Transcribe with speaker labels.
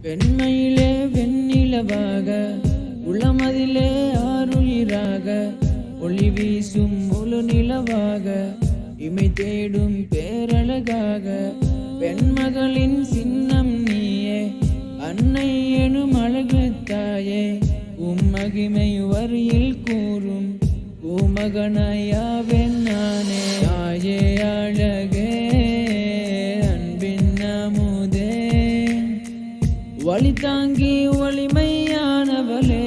Speaker 1: வெண்மையிலே வெண்ணிலவாக உளமதிலே ஆருயிராக ஒளி வீசும் முழு நிலவாக இமை தேடும் பேரழகாக பெண்மகளின் சின்னம் நீயே அன்னை எனும் அழகு தாயே மகிமை வரியில் கூறும் மகனாயாவேன் நானே தாயே அழகே அன்பின் அமுதே வழி தாங்கி வலிமையானவளே